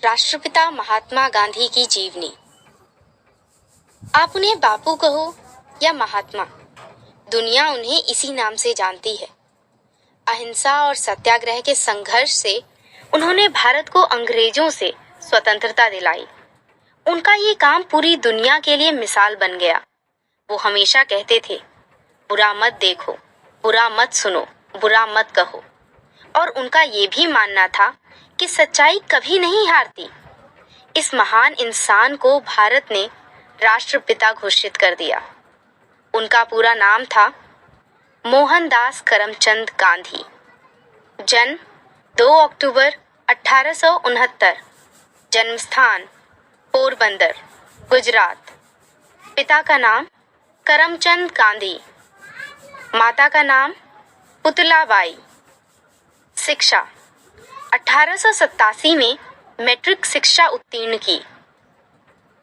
राष्ट्रपिता महात्मा गांधी की जीवनी। आप उन्हें बापू कहो या महात्मा, दुनिया उन्हें इसी नाम से जानती है। अहिंसा और सत्याग्रह के संघर्ष से उन्होंने भारत को अंग्रेजों से स्वतंत्रता दिलाई। उनका ये काम पूरी दुनिया के लिए मिसाल बन गया। वो हमेशा कहते थे, बुरा मत देखो, बुरा मत सुनो, बुरा मत कहो। और उनका ये भी मानना था कि सच्चाई कभी नहीं हारती। इस महान इंसान को भारत ने राष्ट्रपिता घोषित कर दिया। उनका पूरा नाम था मोहनदास करमचंद गांधी। जन्म 2 अक्टूबर 1869। जन्म स्थान पोरबंदर, गुजरात। पिता का नाम करमचंद गांधी, माता का नाम पुतलाबाई। शिक्षा 1887 में मैट्रिक शिक्षा उत्तीर्ण की।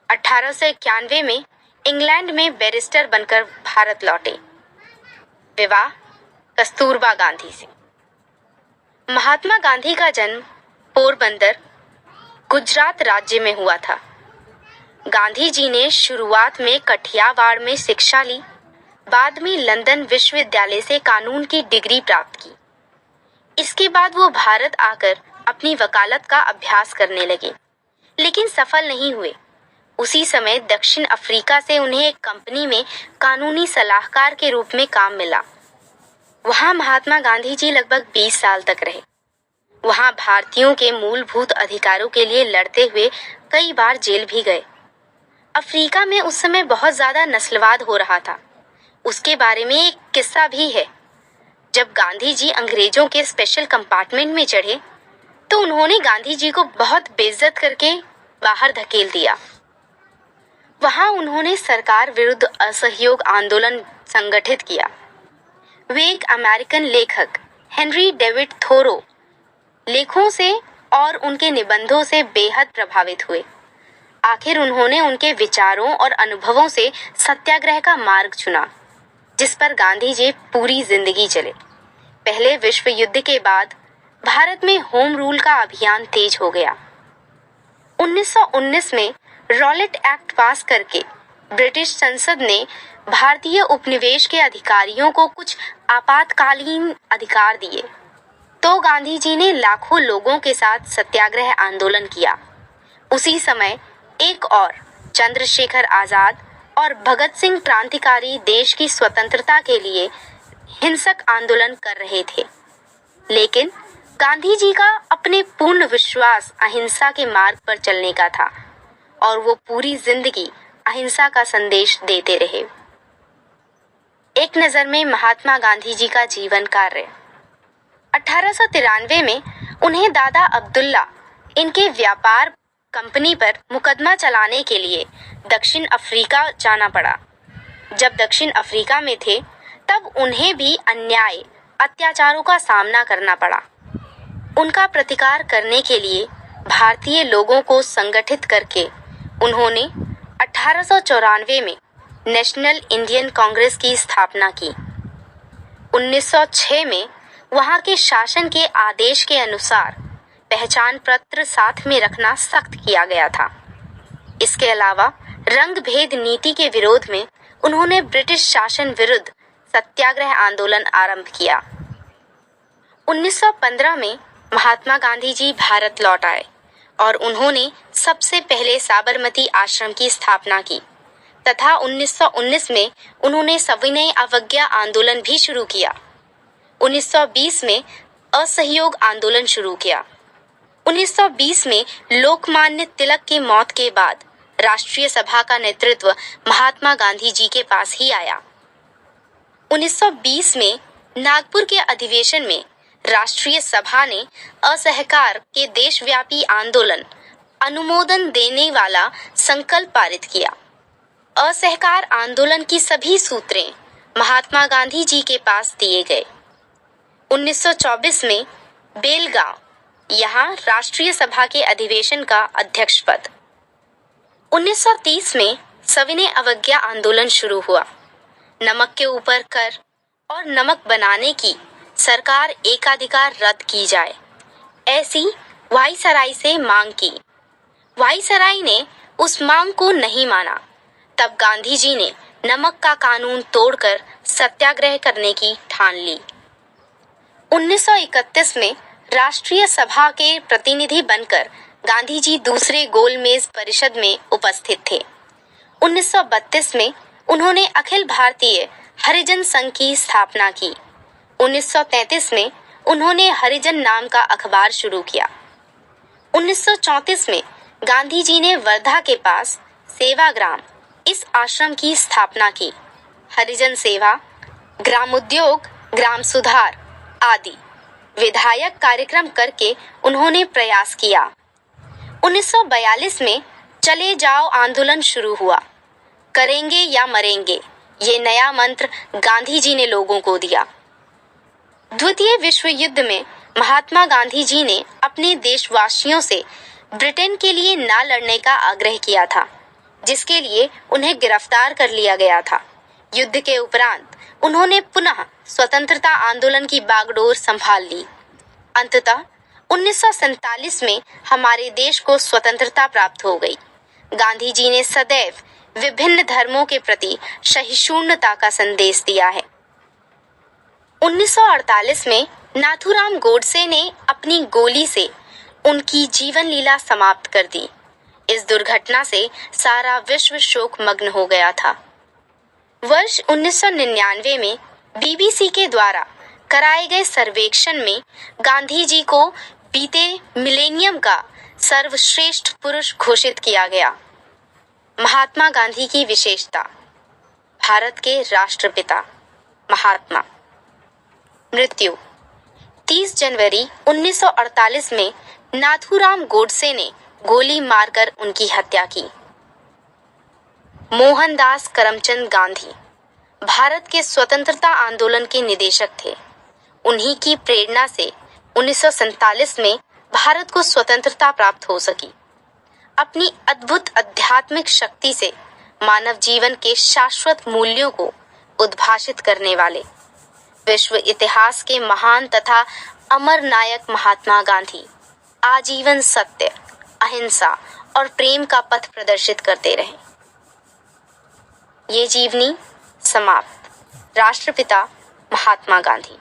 1891 में इंग्लैंड में बैरिस्टर बनकर भारत लौटे। विवाह कस्तूरबा गांधी से। महात्मा गांधी का जन्म पोरबंदर, गुजरात राज्य में हुआ था। गांधी जी ने शुरुआत में कठियावाड़ में शिक्षा ली, बाद में लंदन विश्वविद्यालय से कानून की डिग्री प्राप्त की। इसके बाद वो भारत आकर अपनी वकालत का अभ्यास करने लगे, लेकिन सफल नहीं हुए। उसी समय दक्षिण अफ्रीका से उन्हें एक कंपनी में कानूनी सलाहकार के रूप में काम मिला। वहां महात्मा गांधी जी लगभग 20 साल तक रहे। वहां भारतीयों के मूलभूत अधिकारों के लिए लड़ते हुए कई बार जेल भी गए। अफ्रीका में उस समय बहुत ज्यादा नस्लवाद हो रहा था। उसके बारे में एक किस्सा भी है। जब गांधी जी अंग्रेजों के स्पेशल कंपार्टमेंट में चढ़े तो उन्होंने गांधी जी को बहुत बेइज्जत करके बाहर धकेल दिया। वहां उन्होंने सरकार विरुद्ध असहयोग आंदोलन संगठित किया। वे एक अमेरिकन लेखक हेनरी डेविड थोरो लेखों से और उनके निबंधों से बेहद प्रभावित हुए। आखिर उन्होंने उनके विचारों और अनुभवों से सत्याग्रह का मार्ग चुना, जिस पर गांधी जी पूरी जिंदगी चले। पहले विश्व युद्ध के बाद भारत में होम रूल का अभियान तेज हो गया। 1919 में रॉलेट एक्ट पास करके ब्रिटिश संसद ने भारतीय उपनिवेश के अधिकारियों को कुछ आपातकालीन अधिकार दिए। तो गांधी जी ने लाखों लोगों के साथ सत्याग्रह आंदोलन किया। उसी समय एक और चंद्रशेखर आजाद और भगत सिंह क्रांतिकारी देश की स्वतंत्रता के लिए हिंसक आंदोलन कर रहे थे। लेकिन गांधी जी का अपने पूर्ण विश्वास अहिंसा के मार्ग पर चलने का था और वो पूरी जिंदगी अहिंसा का संदेश देते रहे। एक नजर में महात्मा गांधी जी का जीवन कार्य। 1893 में उन्हें दादा अब्दुल्ला इनके व्यापार कंपनी पर मुकदमा चलाने के लिए दक्षिण अफ्रीका जाना पड़ा। जब दक्षिण अफ्रीका में थे तब उन्हें भी अन्याय अत्याचारों का सामना करना पड़ा। उनका प्रतिकार करने के लिए भारतीय लोगों को संगठित करके उन्होंने 1894 में नेशनल इंडियन कांग्रेस की स्थापना की। 1906 में वहां के शासन के आदेश के अनुसार पहचान पत्र साथ में रखना सख्त किया गया था। इसके अलावा रंग भेद नीति के विरोध में उन्होंने ब्रिटिश शासन विरुद्ध सत्याग्रह आंदोलन आरंभ किया। 1915 में महात्मा गांधी जी भारत लौट आए और उन्होंने सबसे पहले साबरमती आश्रम की स्थापना की तथा 1919 में उन्होंने सविनय अवज्ञा आंदोलन भी शुरू किया। 1920 में असहयोग आंदोलन शुरू किया। 1920 में लोकमान्य तिलक की मौत के बाद राष्ट्रीय सभा का नेतृत्व महात्मा गांधी जी के पास ही आया। 1920 में नागपुर के अधिवेशन में राष्ट्रीय सभा ने असहकार के देशव्यापी आंदोलन अनुमोदन देने वाला संकल्प पारित किया। असहकार आंदोलन की सभी सूत्रें महात्मा गांधी जी के पास दिए गए। 1924 में बेलगांव, यहाँ राष्ट्रीय सभा के अधिवेशन का अध्यक्ष पद। 1930 में सविनय अवज्ञा आंदोलन शुरू हुआ। नमक के ऊपर कर और नमक बनाने की सरकार एकाधिकार रद्द की जाए, ऐसी वायसराय से मांग की। वायसराय ने उस मांग को नहीं माना। तब गांधी जी ने नमक का कानून तोड़कर सत्याग्रह करने की ठान ली। 1931 में राष्ट्रीय सभा के प्रतिनिधि बनकर गांधी जी दूसरे गोलमेज परिषद में उपस्थित थे। 1932 में उन्होंने अखिल भारतीय हरिजन संघ की स्थापना की। 1933 में उन्होंने हरिजन नाम का अखबार शुरू किया। 1934 में गांधी जी ने वर्धा के पास सेवाग्राम इस आश्रम की स्थापना की। हरिजन सेवा, ग्रामोद्योग, ग्राम सुधार आदि विधायक कार्यक्रम करके उन्होंने प्रयास किया। 1942 में चले जाओ आंदोलन शुरू हुआ। करेंगे या मरेंगे, ये नया मंत्र गांधी जी ने लोगों को दिया। द्वितीय विश्व युद्ध में महात्मा गांधी जी ने अपने देशवासियों से ब्रिटेन के लिए ना लड़ने का आग्रह किया था, जिसके लिए उन्हें गिरफ्तार कर लिया गया था। युद्ध के उपरांत उन्होंने पुनः स्वतंत्रता आंदोलन की बागडोर संभाल ली। अंततः 1947 में हमारे देश को स्वतंत्रता प्राप्त हो गई। गांधी जी ने सदैव विभिन्न धर्मों के प्रति सहिष्णुता का संदेश दिया है। 1948 में नाथूराम गोडसे ने अपनी गोली से उनकी जीवन लीला समाप्त कर दी। इस दुर्घटना से सारा विश्व शोक मग्न हो गया था। वर्ष 1999 में बीबीसी के द्वारा कराए गए सर्वेक्षण में गांधी जी को बीते मिलेनियम का सर्वश्रेष्ठ पुरुष घोषित किया गया। महात्मा गांधी की विशेषता। भारत के राष्ट्रपिता महात्मा। मृत्यु 30 जनवरी 1948 में नाथूराम गोडसे ने गोली मारकर उनकी हत्या की। मोहनदास करमचंद गांधी भारत के स्वतंत्रता आंदोलन के निदेशक थे। उन्हीं की प्रेरणा से 1947 में भारत को स्वतंत्रता प्राप्त हो सकी। अपनी अद्भुत आध्यात्मिक शक्ति से मानव जीवन के शाश्वत मूल्यों को उद्भाषित करने वाले विश्व इतिहास के महान तथा अमर नायक महात्मा गांधी आजीवन सत्य, अहिंसा और प्रेम का पथ प्रदर्शित करते रहे। ये जीवनी समाप्त। राष्ट्रपिता महात्मा गांधी।